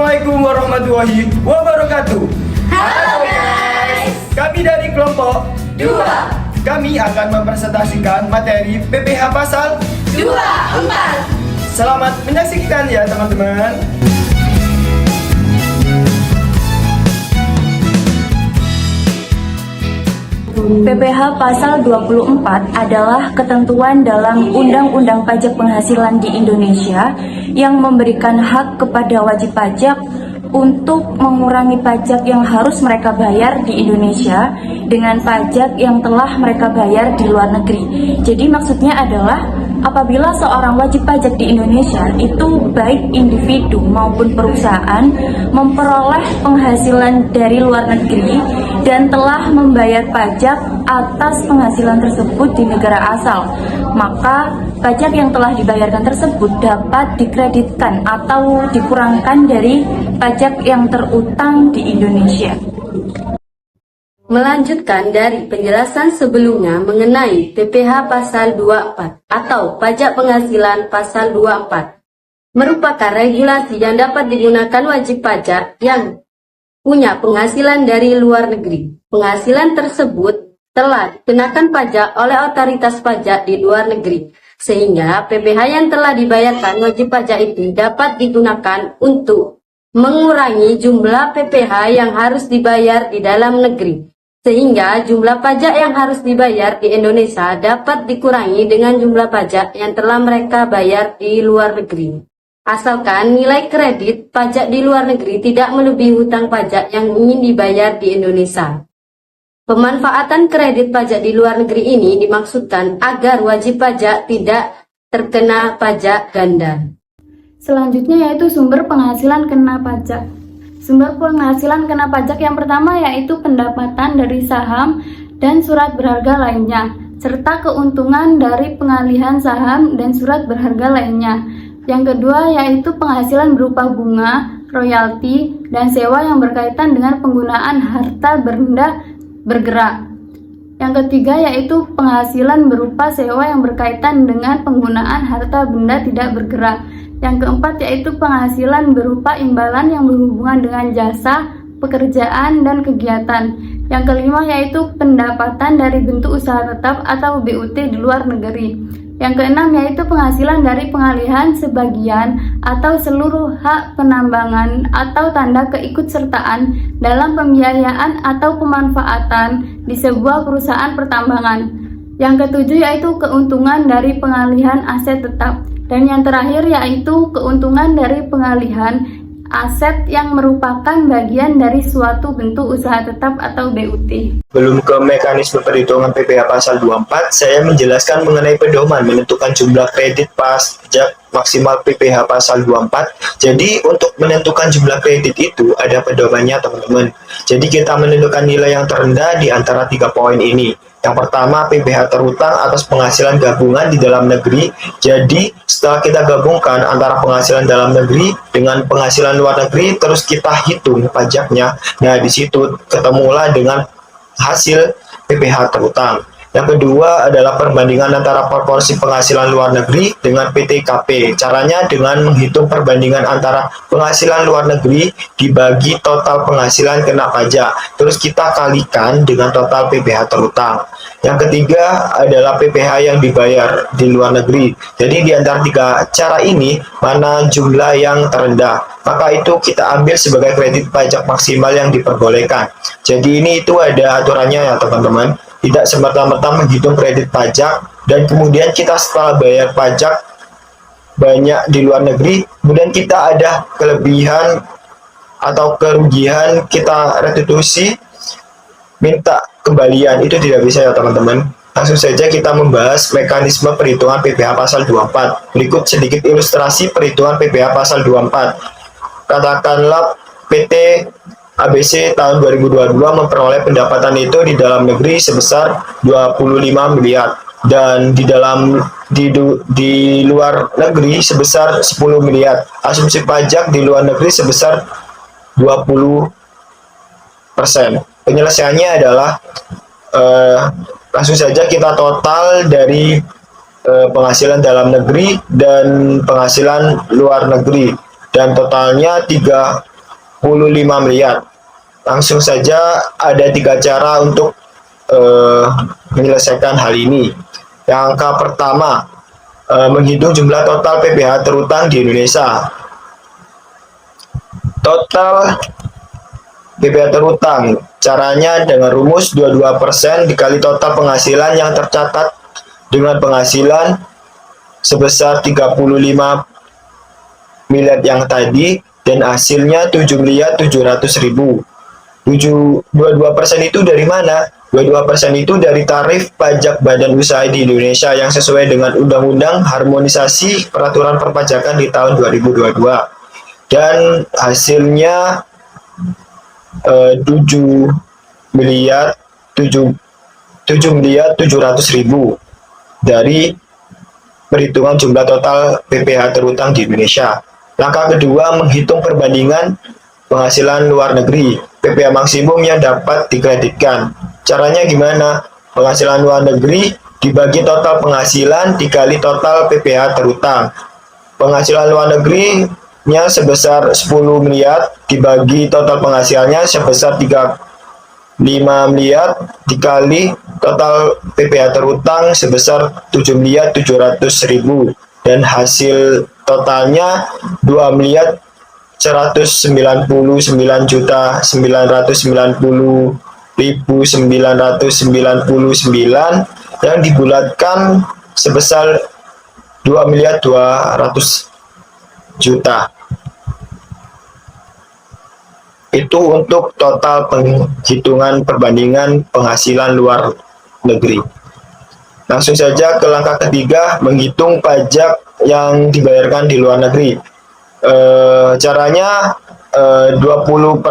Assalamualaikum warahmatullahi wabarakatuh. Halo guys. Kami dari kelompok 2, kami akan mempresentasikan materi PPH pasal 2, 4. Selamat menyaksikan ya teman-teman. PPH pasal 24 adalah ketentuan dalam Undang-Undang Pajak Penghasilan di Indonesia yang memberikan hak kepada wajib pajak untuk mengurangi pajak yang harus mereka bayar di Indonesia dengan pajak yang telah mereka bayar di luar negeri. Jadi maksudnya adalah apabila seorang wajib pajak di Indonesia itu baik individu maupun perusahaan memperoleh penghasilan dari luar negeri dan telah membayar pajak atas penghasilan tersebut di negara asal, maka pajak yang telah dibayarkan tersebut dapat dikreditkan atau dikurangkan dari pajak yang terutang di Indonesia. Melanjutkan dari penjelasan sebelumnya mengenai PPH pasal 24 atau pajak penghasilan pasal 24 merupakan regulasi yang dapat digunakan wajib pajak yang punya penghasilan dari luar negeri. Penghasilan tersebut telah dikenakan pajak oleh otoritas pajak di luar negeri, sehingga PPH yang telah dibayarkan wajib pajak itu dapat digunakan untuk mengurangi jumlah PPH yang harus dibayar di dalam negeri, sehingga jumlah pajak yang harus dibayar di Indonesia dapat dikurangi dengan jumlah pajak yang telah mereka bayar di luar negeri. Asalkan nilai kredit pajak di luar negeri tidak melebihi hutang pajak yang ingin dibayar di Indonesia. Pemanfaatan kredit pajak di luar negeri ini dimaksudkan agar wajib pajak tidak terkena pajak ganda. Selanjutnya yaitu sumber penghasilan kena pajak. Sumber penghasilan kena pajak yang pertama yaitu pendapatan dari saham dan surat berharga lainnya, serta keuntungan dari pengalihan saham dan surat berharga lainnya. Yang kedua yaitu penghasilan berupa bunga, royalti, dan sewa yang berkaitan dengan penggunaan harta benda bergerak. Yang ketiga yaitu penghasilan berupa sewa yang berkaitan dengan penggunaan harta benda tidak bergerak. Yang keempat yaitu penghasilan berupa imbalan yang berhubungan dengan jasa, pekerjaan, dan kegiatan. Yang kelima yaitu pendapatan dari bentuk usaha tetap atau BUT di luar negeri. Yang keenam yaitu penghasilan dari pengalihan sebagian atau seluruh hak penambangan atau tanda keikutsertaan dalam pembiayaan atau pemanfaatan di sebuah perusahaan pertambangan. Yang ketujuh yaitu keuntungan dari pengalihan aset tetap. Dan yang terakhir yaitu keuntungan dari pengalihan aset yang merupakan bagian dari suatu bentuk usaha tetap atau BUT. Belum ke mekanisme perhitungan PPH pasal 24, saya menjelaskan mengenai pedoman menentukan jumlah kredit pajak maksimal PPH pasal 24. Jadi untuk menentukan jumlah kredit itu ada pedomannya teman-teman. Jadi kita menentukan nilai yang terendah di antara 3 poin ini. Yang pertama PPH terutang atas penghasilan gabungan di dalam negeri. Jadi setelah kita gabungkan antara penghasilan dalam negeri dengan penghasilan luar negeri, terus kita hitung pajaknya. Nah di situ ketemulah dengan hasil PPH terutang. Yang kedua adalah perbandingan antara proporsi penghasilan luar negeri dengan PTKP. Caranya dengan menghitung perbandingan antara penghasilan luar negeri dibagi total penghasilan kena pajak. Terus kita kalikan dengan total PPH terutang. Yang ketiga adalah PPH yang dibayar di luar negeri. Jadi di antara 3 cara ini, mana jumlah yang terendah, maka itu kita ambil sebagai kredit pajak maksimal yang diperbolehkan. Jadi ini itu ada aturannya ya teman-teman. Tidak semata-mata menghitung kredit pajak dan kemudian kita setelah bayar pajak banyak di luar negeri, kemudian kita ada kelebihan atau kerugian, kita restitusi, minta kembalian. Itu tidak bisa ya teman-teman. Langsung saja kita membahas mekanisme perhitungan PPH pasal 24. Berikut sedikit ilustrasi perhitungan PPH pasal 24. Katakanlah PT ABC tahun 2022 memperoleh pendapatan itu di dalam negeri sebesar 25 miliar dan di luar negeri sebesar 10 miliar. Asumsi pajak di luar negeri sebesar 20%. Penyelesaiannya adalah langsung saja kita total dari penghasilan dalam negeri dan penghasilan luar negeri, dan totalnya miliar. Langsung saja ada 3 cara untuk menyelesaikan hal ini. Yang pertama, menghitung jumlah total PPh terutang di Indonesia. Total PPh terutang, caranya dengan rumus 22% dikali total penghasilan yang tercatat dengan penghasilan sebesar 35 miliar yang tadi dan hasilnya 7.700.000. 22% itu dari mana? 22% itu dari tarif pajak badan usaha di Indonesia yang sesuai dengan Undang-Undang Harmonisasi Peraturan Perpajakan di tahun 2022. Dan hasilnya 7.700.000 dari perhitungan jumlah total PPh terutang di Indonesia. Langkah kedua, menghitung perbandingan penghasilan luar negeri, PPh maksimum yang dapat dikreditkan. Caranya gimana? Penghasilan luar negeri dibagi total penghasilan dikali total PPh terutang. Penghasilan luar negerinya sebesar 10 miliar dibagi total penghasilannya sebesar 35 miliar dikali total PPh terutang sebesar 7.700.000 dan hasil totalnya 2.999.999 yang dibulatkan sebesar 2.200.000.000. Itu untuk total penghitungan perbandingan penghasilan luar negeri. Langsung saja ke langkah ketiga, menghitung pajak yang dibayarkan di luar negeri. Caranya 20%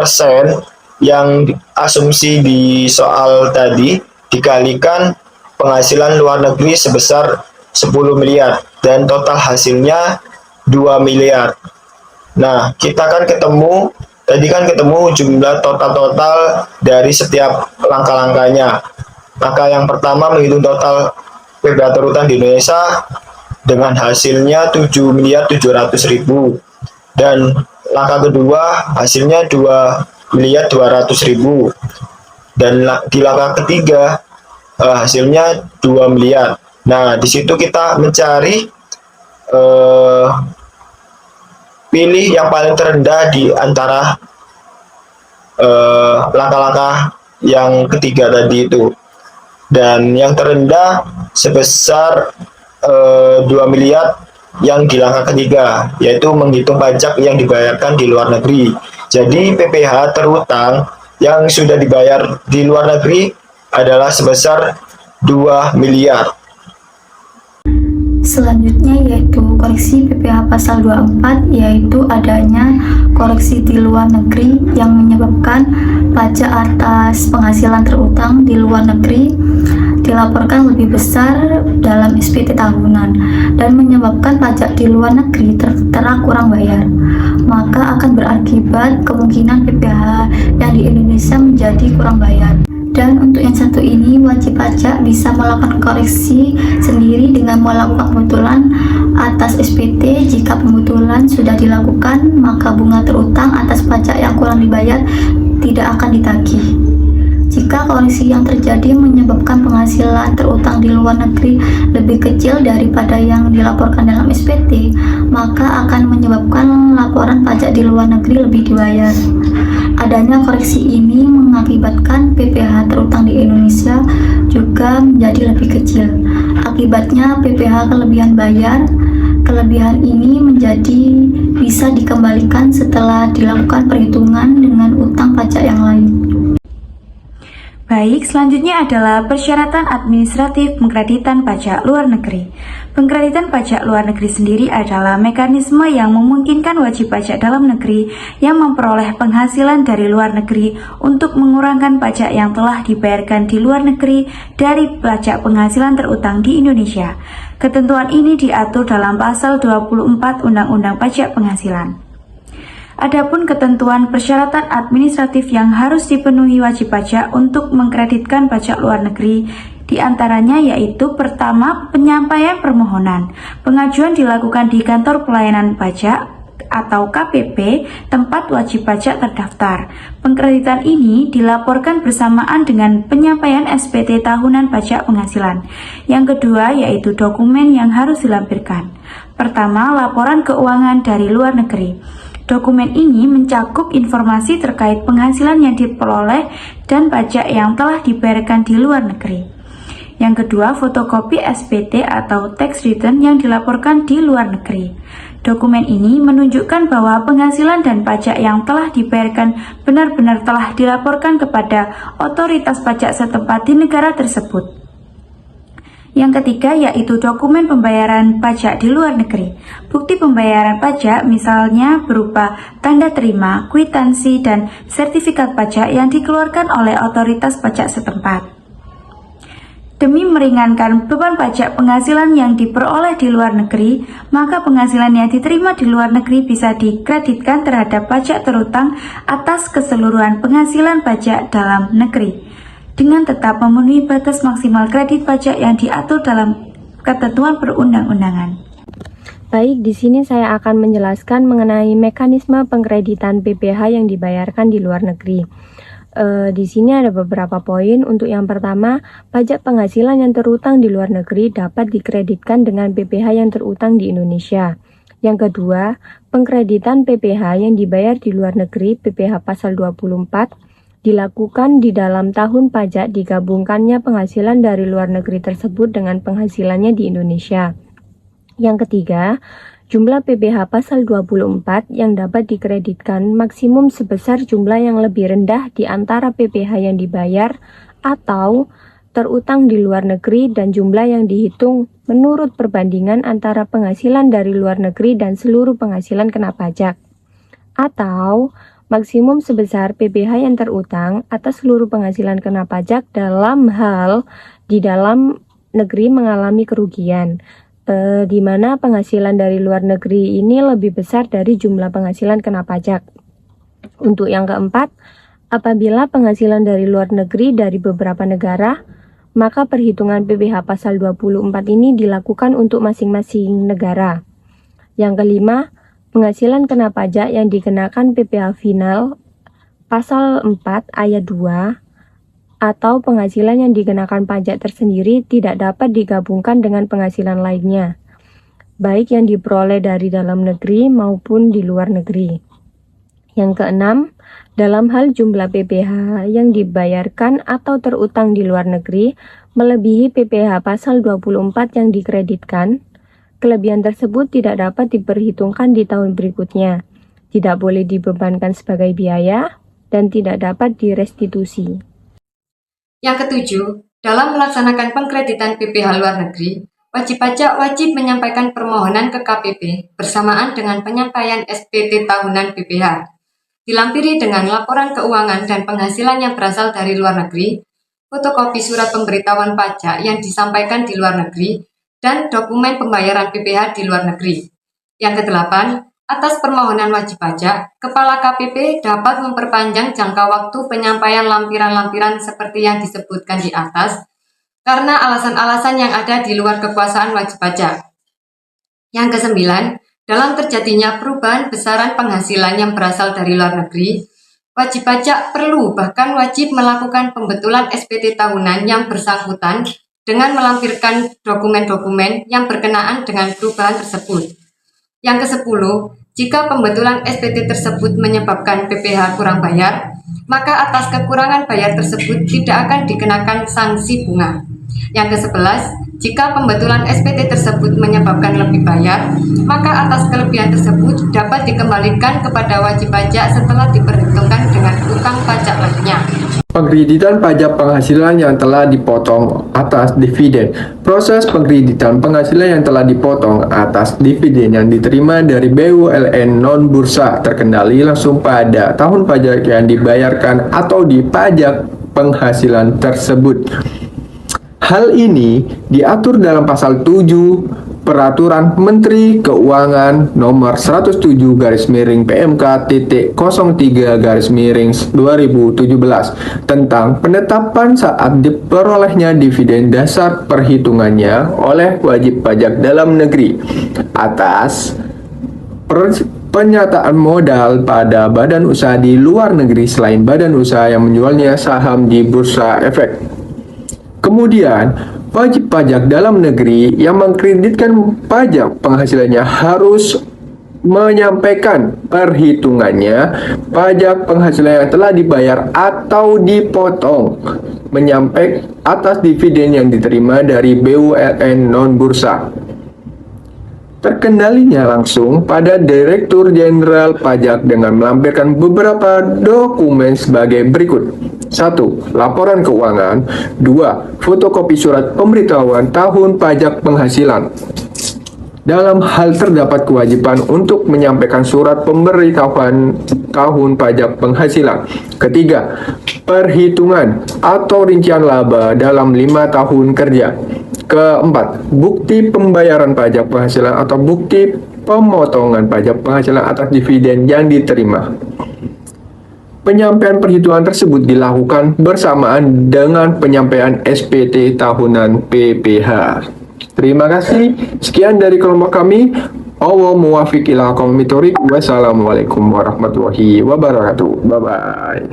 yang asumsi di soal tadi dikalikan penghasilan luar negeri sebesar 10 miliar dan total hasilnya 2 miliar. Nah, kita kan ketemu jumlah total dari setiap langkah-langkahnya. Langkah yang pertama menghitung total PPh terutang di Indonesia dengan hasilnya 7.700.000 dan langkah kedua hasilnya 2.200.000 dan di langkah ketiga hasilnya 2 miliar. Nah, di situ kita mencari pilih yang paling terendah di antara langkah-langkah yang ketiga tadi itu. Dan yang terendah sebesar 2 miliar yang di langkah ketiga, yaitu menghitung pajak yang dibayarkan di luar negeri. Jadi PPh terutang yang sudah dibayar di luar negeri adalah sebesar 2 miliar. Selanjutnya yaitu koreksi PPh pasal 24, yaitu adanya koreksi di luar negeri yang menyebabkan pajak atas penghasilan terutang di luar negeri dilaporkan lebih besar dalam SPT tahunan dan menyebabkan pajak di luar negeri tertera kurang bayar, maka akan berakibat kemungkinan PPh yang di Indonesia menjadi kurang bayar. Dan untuk yang satu ini, wajib pajak bisa melakukan koreksi sendiri dengan melakukan pembetulan atas SPT. Jika pembetulan sudah dilakukan, maka bunga terutang atas pajak yang kurang dibayar tidak akan ditagih. Jika koreksi yang terjadi menyebabkan penghasilan terutang di luar negeri lebih kecil daripada yang dilaporkan dalam SPT, maka akan menyebabkan laporan pajak di luar negeri lebih dibayar. Adanya koreksi ini mengakibatkan PPh terutang di Indonesia juga menjadi lebih kecil. Akibatnya PPh kelebihan bayar. Kelebihan ini bisa dikembalikan setelah dilakukan perhitungan dengan utang pajak yang lain. Baik, selanjutnya adalah persyaratan administratif pengkreditan pajak luar negeri. Pengkreditan pajak luar negeri sendiri adalah mekanisme yang memungkinkan wajib pajak dalam negeri yang memperoleh penghasilan dari luar negeri untuk mengurangkan pajak yang telah dibayarkan di luar negeri dari pajak penghasilan terutang di Indonesia. Ketentuan ini diatur dalam pasal 24 Undang-Undang Pajak Penghasilan. Adapun ketentuan persyaratan administratif yang harus dipenuhi wajib pajak untuk mengkreditkan pajak luar negeri diantaranya yaitu pertama, penyampaian permohonan. Pengajuan dilakukan di kantor pelayanan pajak atau KPP tempat wajib pajak terdaftar. Pengkreditan ini dilaporkan bersamaan dengan penyampaian SPT tahunan pajak penghasilan. Yang kedua yaitu dokumen yang harus dilampirkan. Pertama, laporan keuangan dari luar negeri. Dokumen ini mencakup informasi terkait penghasilan yang diperoleh dan pajak yang telah dibayarkan di luar negeri. Yang kedua, fotokopi SPT atau tax return yang dilaporkan di luar negeri. Dokumen ini menunjukkan bahwa penghasilan dan pajak yang telah dibayarkan benar-benar telah dilaporkan kepada otoritas pajak setempat di negara tersebut. Yang ketiga yaitu dokumen pembayaran pajak di luar negeri. Bukti pembayaran pajak misalnya berupa tanda terima, kwitansi, dan sertifikat pajak yang dikeluarkan oleh otoritas pajak setempat. Demi meringankan beban pajak penghasilan yang diperoleh di luar negeri, maka penghasilan yang diterima di luar negeri bisa dikreditkan terhadap pajak terutang atas keseluruhan penghasilan pajak dalam negeri, dengan tetap memenuhi batas maksimal kredit pajak yang diatur dalam ketentuan perundang-undangan. Baik, di sini saya akan menjelaskan mengenai mekanisme pengkreditan PPh yang dibayarkan di luar negeri. Di sini ada beberapa poin. Untuk yang pertama, pajak penghasilan yang terutang di luar negeri dapat dikreditkan dengan PPh yang terutang di Indonesia. Yang kedua, pengkreditan PPh yang dibayar di luar negeri PPh pasal 24 dilakukan di dalam tahun pajak digabungkannya penghasilan dari luar negeri tersebut dengan penghasilannya di Indonesia. Yang ketiga, jumlah PPh pasal 24 yang dapat dikreditkan maksimum sebesar jumlah yang lebih rendah di antara PPh yang dibayar atau terutang di luar negeri dan jumlah yang dihitung menurut perbandingan antara penghasilan dari luar negeri dan seluruh penghasilan kena pajak. Atau maksimum sebesar PPh yang terutang atas seluruh penghasilan kena pajak dalam hal di dalam negeri mengalami kerugian, di mana penghasilan dari luar negeri ini lebih besar dari jumlah penghasilan kena pajak. Untuk yang keempat, apabila penghasilan dari luar negeri dari beberapa negara, maka perhitungan PPh pasal 24 ini dilakukan untuk masing-masing negara. Yang kelima, penghasilan kena pajak yang dikenakan PPh final pasal 4 ayat 2 atau penghasilan yang dikenakan pajak tersendiri tidak dapat digabungkan dengan penghasilan lainnya, baik yang diperoleh dari dalam negeri maupun di luar negeri. Yang keenam, dalam hal jumlah PPh yang dibayarkan atau terutang di luar negeri melebihi PPh pasal 24 yang dikreditkan, kelebihan tersebut tidak dapat diperhitungkan di tahun berikutnya, tidak boleh dibebankan sebagai biaya, dan tidak dapat direstitusi. Yang ketujuh, dalam melaksanakan pengkreditan PPh luar negeri, wajib pajak wajib menyampaikan permohonan ke KPP bersamaan dengan penyampaian SPT tahunan PPh. Dilampiri dengan laporan keuangan dan penghasilan yang berasal dari luar negeri, fotokopi surat pemberitahuan pajak yang disampaikan di luar negeri, dan dokumen pembayaran PPh di luar negeri. Yang kedelapan, atas permohonan wajib pajak, Kepala KPP dapat memperpanjang jangka waktu penyampaian lampiran-lampiran seperti yang disebutkan di atas karena alasan-alasan yang ada di luar kekuasaan wajib pajak. Yang kesembilan, dalam terjadinya perubahan besaran penghasilan yang berasal dari luar negeri, wajib pajak perlu bahkan wajib melakukan pembetulan SPT tahunan yang bersangkutan dengan melampirkan dokumen-dokumen yang berkenaan dengan perubahan tersebut. Yang ke-10, jika pembetulan SPT tersebut menyebabkan PPh kurang bayar, maka atas kekurangan bayar tersebut tidak akan dikenakan sanksi bunga. Yang ke-11, jika pembetulan SPT tersebut menyebabkan lebih bayar, maka atas kelebihan tersebut dapat dikembalikan kepada wajib pajak setelah diperhitungkan dengan utang pajak lainnya. Pengkreditan pajak penghasilan yang telah dipotong atas dividen. Proses pengkreditan penghasilan yang telah dipotong atas dividen yang diterima dari BUMN non-bursa terkendali langsung pada tahun pajak yang dibayarkan atau dipajak penghasilan tersebut. Hal ini diatur dalam pasal 7 Peraturan Menteri Keuangan Nomor 107/PMK.03/2017 tentang penetapan saat diperolehnya dividen dasar perhitungannya oleh wajib pajak dalam negeri atas penyataan modal pada badan usaha di luar negeri selain badan usaha yang menjualnya saham di bursa efek. Kemudian, wajib pajak dalam negeri yang mengkreditkan pajak penghasilannya harus menyampaikan perhitungannya pajak penghasilan yang telah dibayar atau dipotong menyampaikan atas dividen yang diterima dari BUMN non-bursa. Terkendalinya langsung pada Direktur Jenderal Pajak dengan melampirkan beberapa dokumen sebagai berikut. 1. Laporan keuangan. 2. Fotokopi surat pemberitahuan tahun pajak penghasilan. Dalam hal terdapat kewajiban untuk menyampaikan surat pemberitahuan tahun pajak penghasilan. Ketiga, perhitungan atau rincian laba dalam 5 tahun kerja. Keempat, bukti pembayaran pajak penghasilan atau bukti pemotongan pajak penghasilan atas dividen yang diterima. Penyampaian perhitungan tersebut dilakukan bersamaan dengan penyampaian SPT tahunan PPH. Terima kasih. Sekian dari kelompok kami. Allah muwafiq ila aqwamit thoriq. Wassalamualaikum warahmatullahi wabarakatuh. Bye bye.